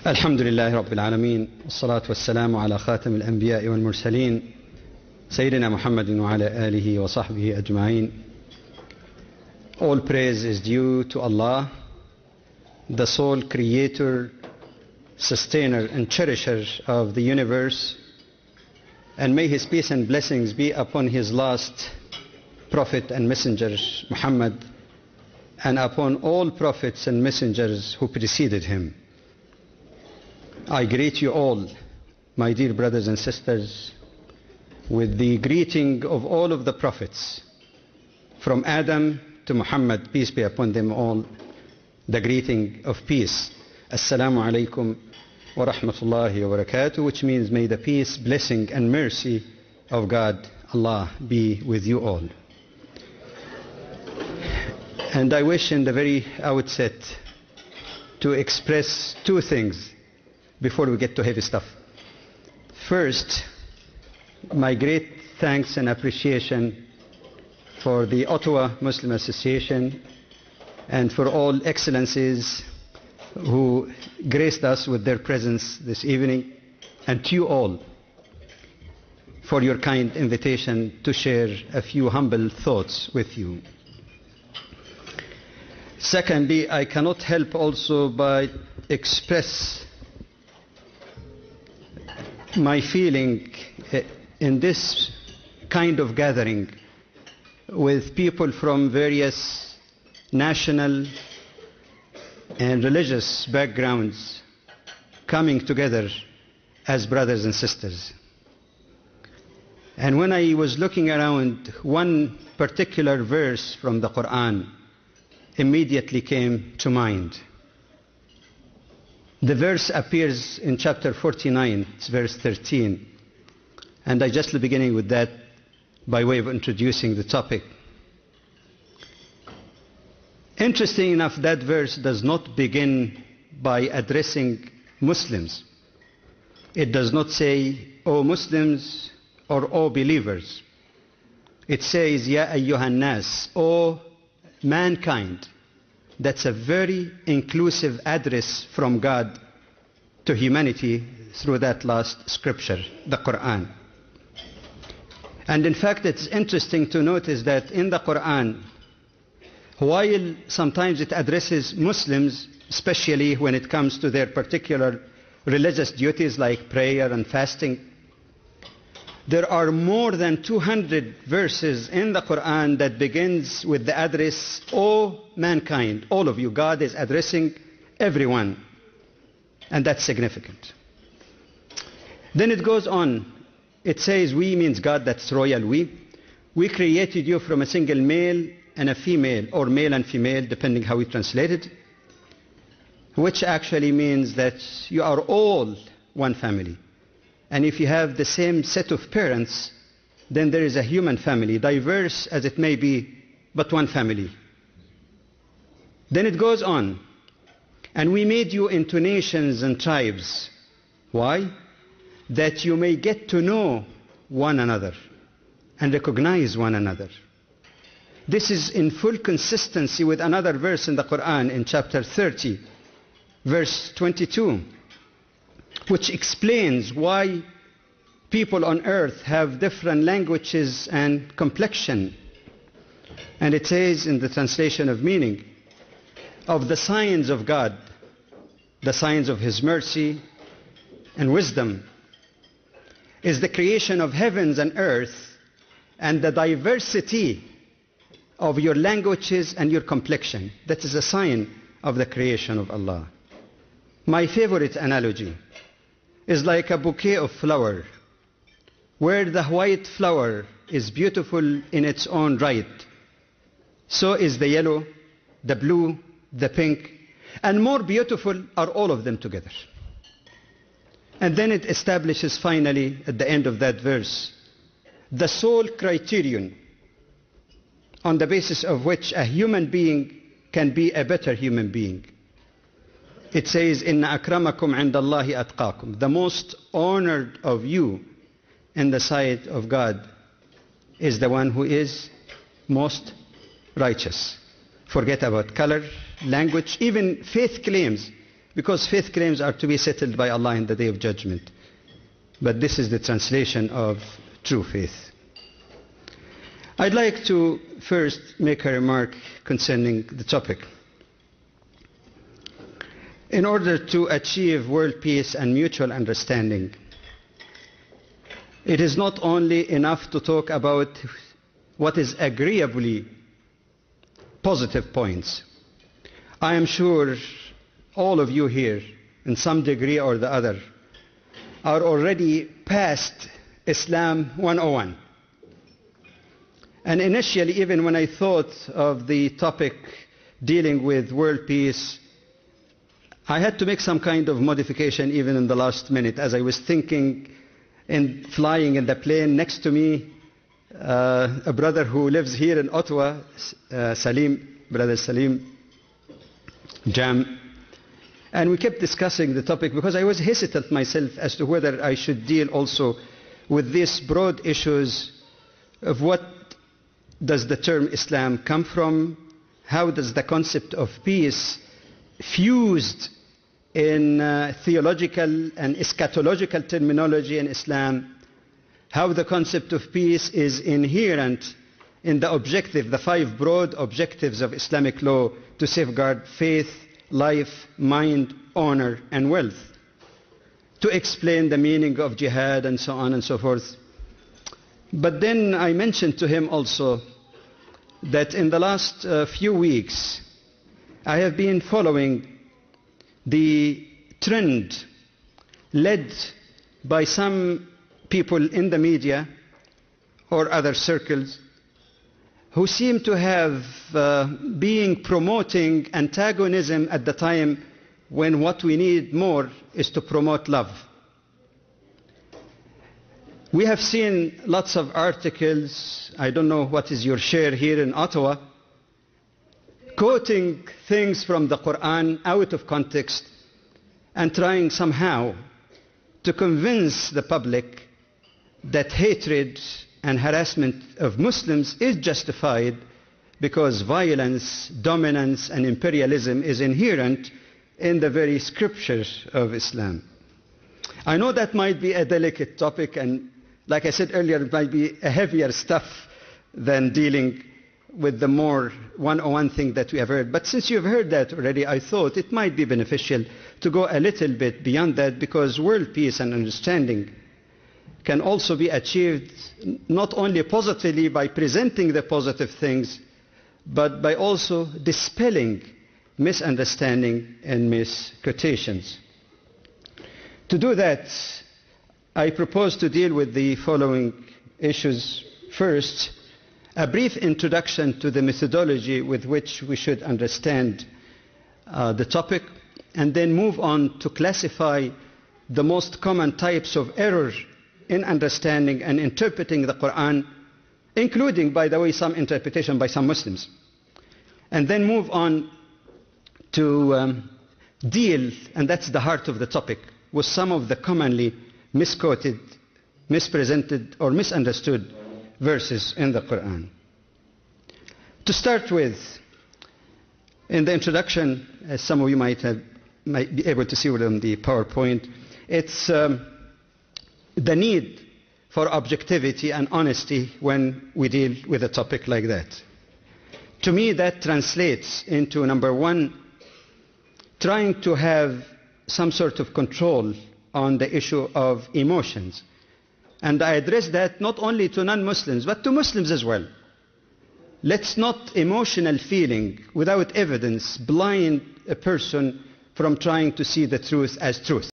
الحمد لله رب العالمين والصلاة والسلام على خاتم الأنبياء والمرسلين سيدنا محمد وعلى آله وصحبه أجمعين. All praise is due to Allah, the sole creator, sustainer and cherisher of the universe, and may his peace and blessings be upon his last prophet and messenger Muhammad, and upon all prophets and messengers who preceded him. I greet you all, my dear brothers and sisters, with the greeting of all of the prophets, from Adam to Muhammad, peace be upon them all, the greeting of peace. Assalamu alaikum wa rahmatullahi wa barakatuh, which means may the peace, blessing and mercy of God, Allah, be with you all. And I wish in the very outset to express two things before we get to heavy stuff. First, my great thanks and appreciation for the Ottawa Muslim Association and for all excellencies who graced us with their presence this evening, and to you all for your kind invitation to share a few humble thoughts with you. Secondly, I cannot help also but express my feeling in this kind of gathering with people from various national and religious backgrounds coming together as brothers and sisters. And when I was looking around, one particular verse from the Quran immediately came to mind. The verse appears in chapter 49, it's verse 13. And I just beginning with that by way of introducing the topic. Interesting enough, that verse does not begin by addressing Muslims. It does not say, "O Muslims" or "O believers." It says, "Ya ayyuhan nas," O mankind. That's a very inclusive address from God to humanity through that last scripture, the Quran. And in fact, it's interesting to notice that in the Quran, while sometimes it addresses Muslims, especially when it comes to their particular religious duties like prayer and fasting, there are more than 200 verses in the Quran that begins with the address, "O mankind," all of you. God is addressing everyone. And that's significant. Then it goes on. It says, "We" means God, that's royal we. "We created you from a single male and a female," or male and female, depending how we translate it, which actually means that you are all one family. And if you have the same set of parents, then there is a human family, diverse as it may be, but one family. Then it goes on, "And we made you into nations and tribes." Why? "That you may get to know one another and recognize one another." This is in full consistency with another verse in the Quran in chapter 30, verse 22. Which explains why people on earth have different languages and complexion. And it says in the translation of meaning, "Of the signs of God, the signs of His mercy and wisdom, is the creation of heavens and earth and the diversity of your languages and your complexion." That is a sign of the creation of Allah. My favorite analogy is like a bouquet of flower, where the white flower is beautiful in its own right. So is the yellow, the blue, the pink, and more beautiful are all of them together. And then it establishes finally at the end of that verse the sole criterion on the basis of which a human being can be a better human being. It says, "Inna akramakum indallahi atqakum." The most honored of you in the sight of God is the one who is most righteous. Forget about color, language, even faith claims because faith claims are to be settled by Allah in the Day of Judgment. But this is the translation of true faith. I'd like to first make a remark concerning the topic. In order to achieve world peace and mutual understanding, it is not only enough to talk about what is agreeably positive points. I am sure all of you here, in some degree or the other, are already past Islam 101. And initially, even when I thought of the topic dealing with world peace, I had to make some kind of modification even in the last minute. As I was thinking and flying in the plane, next to me, a brother who lives here in Ottawa, Salim, Brother Salim Jam, and we kept discussing the topic because I was hesitant myself as to whether I should deal also with these broad issues of what does the term Islam come from, how does the concept of peace fused in theological and eschatological terminology in Islam, how the concept of peace is inherent in the objective, the 5 broad objectives of Islamic law to safeguard faith, life, mind, honor, and wealth, to explain the meaning of jihad and so on and so forth. But then I mentioned to him also that in the last few weeks I have been following the trend led by some people in the media or other circles who seem to have been promoting antagonism at the time when what we need more is to promote love. We have seen lots of articles, I don't know what is your share here in Ottawa, quoting things from the Quran out of context and trying somehow to convince the public that hatred and harassment of Muslims is justified because violence, dominance, and imperialism is inherent in the very scriptures of Islam. I know that might be a delicate topic, and like I said earlier, it might be a heavier stuff than dealing with the more 101 thing that we have heard. But since you've heard that already, I thought it might be beneficial to go a little bit beyond that, because world peace and understanding can also be achieved not only positively by presenting the positive things, but by also dispelling misunderstanding and misquotations. To do that, I propose to deal with the following issues. First, a brief introduction to the methodology with which we should understand the topic, and then move on to classify the most common types of error in understanding and interpreting the Quran, including, by the way, some interpretation by some Muslims. And then move on to deal, and that's the heart of the topic, with some of the commonly misquoted, mispresented, or misunderstood verses in the Quran. To start with, in the introduction, as some of you might be able to see on the PowerPoint, it's the need for objectivity and honesty when we deal with a topic like that. To me, that translates into, number one, trying to have some sort of control on the issue of emotions. And I address that not only to non-Muslims, but to Muslims as well. Let's not emotional feeling without evidence blind a person from trying to see the truth as truth.